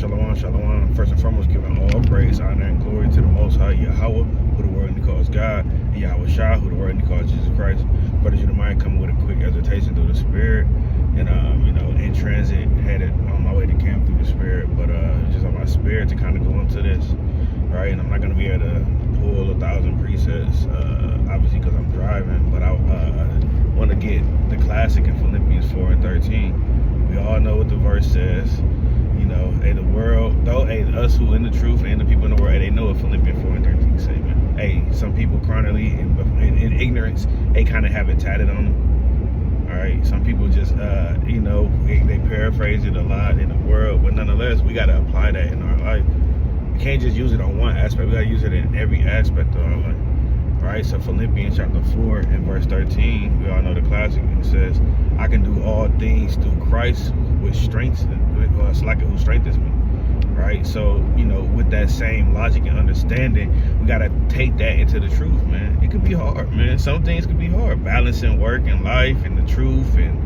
Shalom, shalom. First and foremost, giving all praise, honor, and glory to the Most High Yahweh, who the world calls God, and Yahweh Shah, who the world calls Jesus Christ. Brothers, you don't mind coming with a quick exhortation through the Spirit, and in transit, headed on my way to camp through the Spirit, but just on my spirit to kind of go into this, right? And I'm not gonna be able to pull 1,000 precepts, obviously because I'm driving, but I want to get the classic in Philippians 4:13. We all know what the verse says. Hey, the world, though, hey, us who in the truth and the people in the world, hey, they know what Philippians 4:13 say, man. Hey, some people chronically in ignorance, they kind of have it tatted on them. All right, some people just, they paraphrase it a lot in the world, but nonetheless, we got to apply that in our life. We can't just use it on one aspect. We got to use it in every aspect of our life. All right, so Philippians chapter 4 and verse 13, we all know the classic. It says, I can do all things through Christ who strengthens me. Right, so with that same logic and understanding, we got to take that into the truth, man. It could be hard, man. Some things could be hard, balancing work and life and the truth, and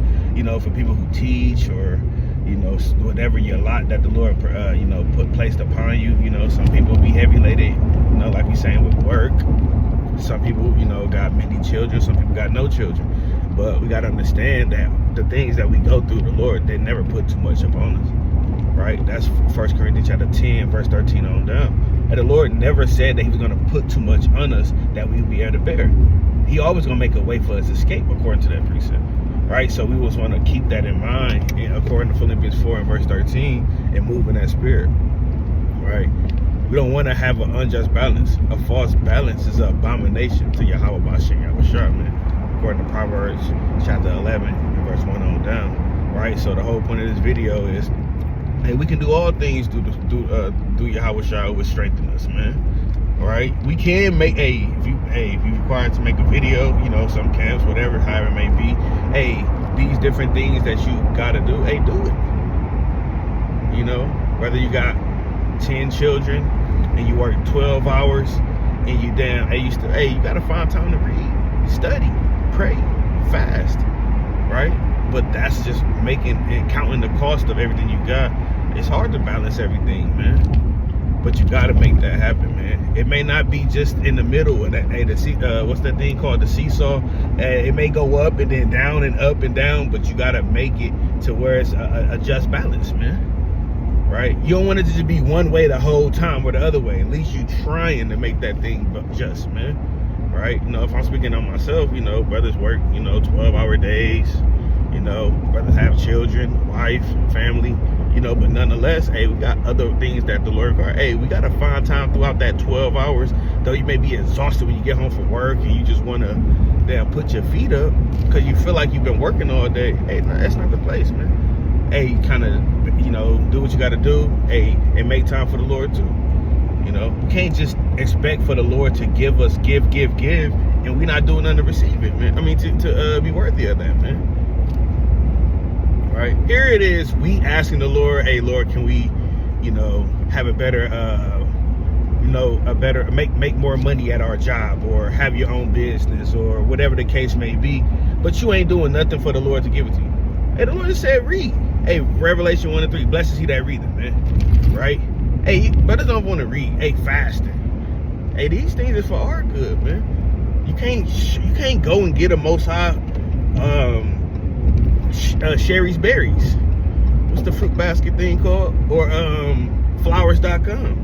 for people who teach or whatever your lot that the Lord placed upon you. Some people be heavy laden, like we saying with work. Some people got many children, some people got no children, but we got to understand that the things that we go through, the Lord, they never put too much upon us. Right, that's 1 Corinthians chapter 10 verse 13 on down. And the Lord never said that he was going to put too much on us that we would be able to bear. He always going to make a way for us to escape, according to that precept. Right, so we always want to keep that in mind, according to Philippians 4 and verse 13, and move in that spirit. Right, we don't want to have an unjust balance. A false balance is an abomination to Yahweh Bashem Yahweh Shah, man, according to Proverbs chapter 11 and verse 1 on down. Right, so the whole point of this video is, hey, we can do all things through Yahweh Shah, which strengthen us, man. All right, we can make if you required to make a video, some camps, whatever, however it may be. Hey, these different things that you gotta do, hey, do it. Whether you got 10 children and you work 12 hours and you you gotta find time to read, study, pray, fast, right? But that's just making and counting the cost of everything you got. It's hard to balance everything, man. But you got to make that happen, man. It may not be just in the middle of that. Hey, what's that thing called? The seesaw. It may go up and then down and up and down, but you got to make it to where it's a just balance, man. Right? You don't want it to just be one way the whole time or the other way. At least you trying to make that thing just, man. Right? If I'm speaking on myself, brothers work, 12-hour days. Brothers have children, wife, family, but nonetheless, hey, we got other things that the Lord got. Hey, we got to find time throughout that 12 hours, though you may be exhausted when you get home from work and you just want to put your feet up because you feel like you've been working all day. Hey, no, that's not the place, man. Hey, kind of, do what you got to do, hey, and make time for the Lord too. You can't just expect for the Lord to give us, give, and we're not doing nothing to receive it, man. I mean, to be worthy of that, man. Right, here it is, we asking the Lord, hey Lord, can we have a better make more money at our job, or have your own business, or whatever the case may be, but you ain't doing nothing for the Lord to give it to you. Hey, the Lord said read. Hey, Revelation 1 and 3, blessed is he that readeth, man. Right, hey, brothers don't want to read. Hey, fasting, hey, these things is for our good, man. You can't go and get a Most High Sherry's Berries, what's the fruit basket thing called, or flowers.com.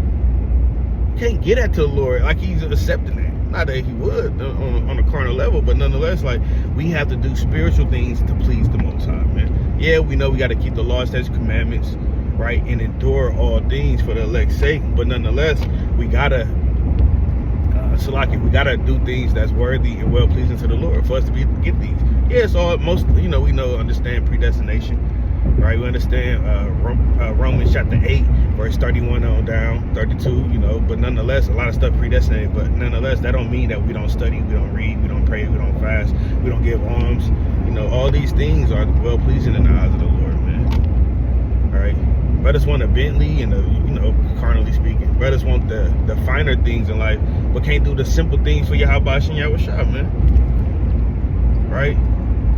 You can't get that to the Lord like he's accepting that. Not that he would on a carnal level, but nonetheless, like, we have to do spiritual things to please the Most High, man. Yeah, we know we got to keep the laws, statutes, commandments, right, and endure all things for the elect's sake, but nonetheless, we gotta we gotta do things that's worthy and well pleasing to the Lord for us to get these. Yeah, it's all understand predestination, right? We understand Romans chapter 8 verse 31 on down, 32, but nonetheless, a lot of stuff predestinated, but nonetheless, that don't mean that we don't study, we don't read, we don't pray, we don't fast, we don't give alms. All these things are well pleasing in the eyes of the Lord, man. All right, brothers want a Bentley and carnally speaking, brothers want the finer things in life, but can't do the simple things for Yahweh Bashem Yahweh Shah, man. Right?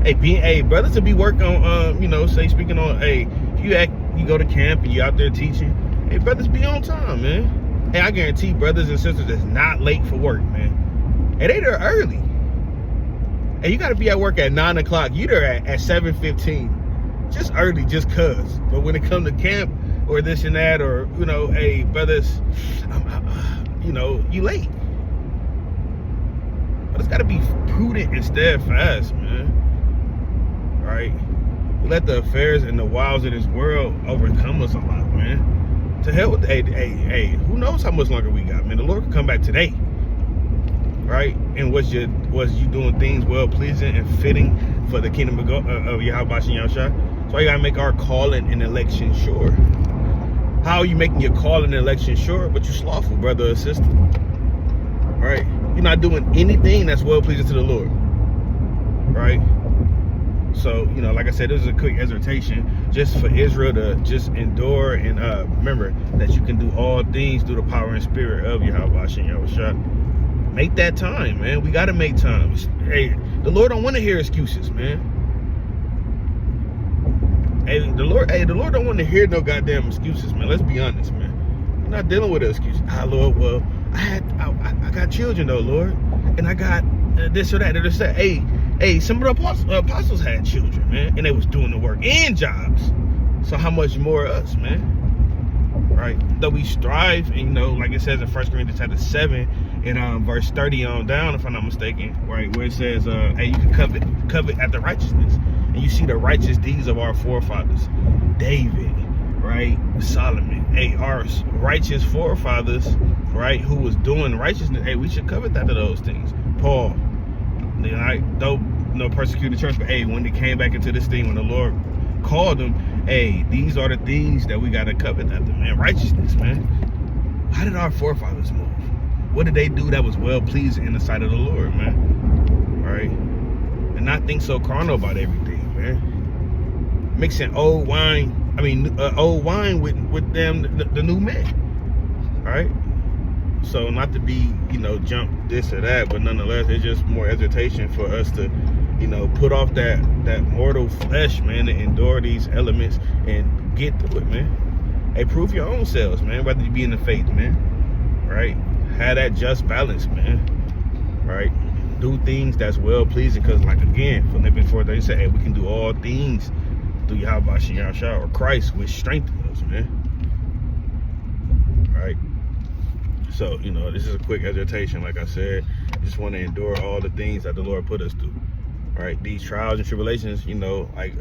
Hey, brothers to be working on, say speaking on, hey, if you go to camp and you out there teaching, Hey, brothers, be on time, man. Hey, I guarantee brothers and sisters that's not late for work, man. Hey, they there early. Hey, you gotta be at work at 9 o'clock. You there at 7:15. Just early, just cuz. But when it comes to camp or this and that, or, you know, hey, brothers, you know, you late. But it's gotta be prudent and steadfast, man. Right? We let the affairs and the wiles of this world overcome us a lot, man. To hell with, hey, who knows how much longer we got, man? The Lord can come back today. Right? And was you doing things well pleasing and fitting for the kingdom of Yahweh Shem Yahushua? So you gotta make our calling and election sure. How are you making your calling and election sure? But you're slothful, brother or sister. Right? You're not doing anything that's well pleasing to the Lord. Right? So, you know, like I said, this is a quick exhortation just for Israel to just endure and remember that you can do all things through the power and spirit of Yahweh Shem Yahushua. Make that time, man. We got to make time. Hey, the Lord don't want to hear excuses, man. Hey, the Lord don't want to hear no goddamn excuses, man. Let's be honest, man. We're not dealing with an excuse. Lord, well, I got children though, Lord, and I got this or that. They're just saying, hey, some of the apostles had children, man, and they was doing the work and jobs. So how much more us, man? Right? Though we strive, and you know, like it says in 1 Corinthians chapter 7, in verse 30 on down, if I'm not mistaken, right, where it says, hey, you can covet after righteousness. And you see the righteous deeds of our forefathers. David, right? Solomon. Hey, our righteous forefathers, right, who was doing righteousness, hey, we should covet after those things. Paul, you know, persecuted the church, but hey, when they came back into this thing, when the Lord called them, hey, these are the things that we got to covet after, man. Righteousness, man. How did our forefathers move? What did they do that was well pleasing in the sight of the Lord, man? Right? And not think so carnal about everything, man. Mixing old wine with them, the new man. Right? So not to be, you know, jump this or that, but nonetheless, it's just more exhortation for us to, you know, put off that mortal flesh, man, and endure these elements and get through it, man. Hey, prove your own selves, man, whether you be in the faith, man. Right? Have that just balance, man. Right? Do things that's well pleasing, because, like, again, Philippians 4, they say, hey, we can do all things through Yahweh Shem Yahushua, or Christ, which strengthens us, man. Right? So, you know, this is a quick exhortation, like I said. Just want to endure all the things that the Lord put us through. Right? These trials and tribulations, you know, like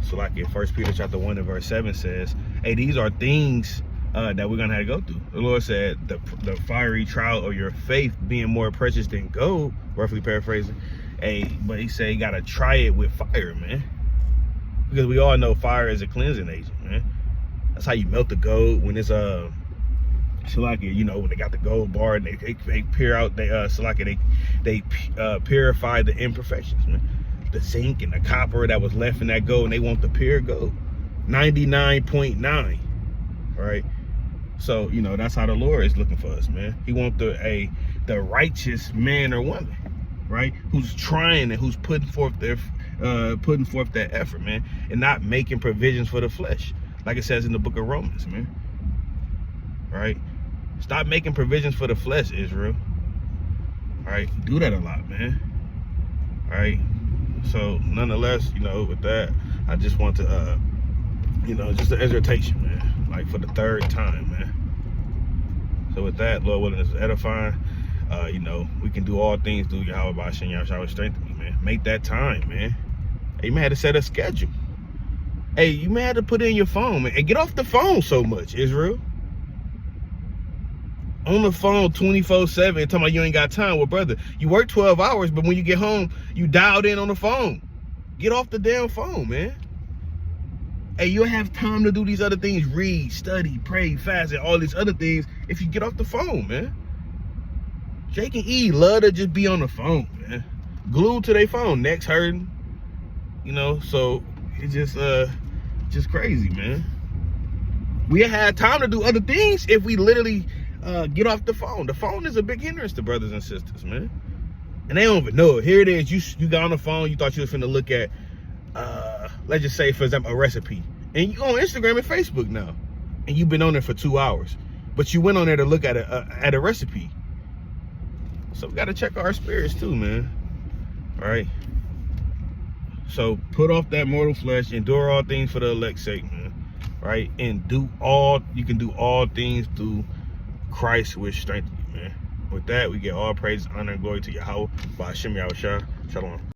so like in 1 Peter chapter 1 and verse 7 says, hey, these are things that we're gonna have to go through. The Lord said the fiery trial of your faith being more precious than gold, roughly paraphrasing. Hey, but he said you gotta try it with fire, man. Because we all know fire is a cleansing agent, man. That's how you melt the gold when it's you know, when they got the gold bar and they peer out, they purify the imperfections, man. The zinc and the copper that was left in that gold, and they want the pure gold, 99.9, right? So, you know, that's how the Lord is looking for us, man. He wants the righteous man or woman, right? Who's trying and who's putting forth that effort, man, and not making provisions for the flesh, like it says in the book of Romans, man. Right? Stop making provisions for the flesh, Israel. All right? Do that a lot, man. All right? So, nonetheless, you know, with that, I just want to, you know, just an exhortation, man. Like for the third time, man. So with that, Lord willing, is edifying. You know, we can do all things through Yahweh Shem Yahushua strengthen me, man. Make that time, man. Hey, you may have to set a schedule. Hey, you may have to put in your phone, man. And get off the phone so much, Israel. On the phone 24/7 talking about you ain't got time. Well, brother, you work 12 hours, but when you get home, you dialed in on the phone. Get off the damn phone, man. Hey, you'll have time to do these other things. Read, study, pray, fast, and all these other things if you get off the phone, man. Jake and E love to just be on the phone, man. Glued to their phone, necks hurting. You know, so it's just crazy, man. We had time to do other things if we literally get off the phone. The phone is a big hindrance to brothers and sisters, man. And they don't even know it. Here it is. You got on the phone. You thought you was finna look at, let's just say, for example, a recipe. And you on Instagram and Facebook now. and you've been on there for 2 hours, but you went on there to look at a recipe. So we got to check our spirits too, man. All right. So put off that mortal flesh, endure all things for the elect's sake, man. Right? And you can do all things through Christ which strengthens you, man. With that, we get all praise, honor, and glory to Yahweh. By Hashem Yahushua. Shalom.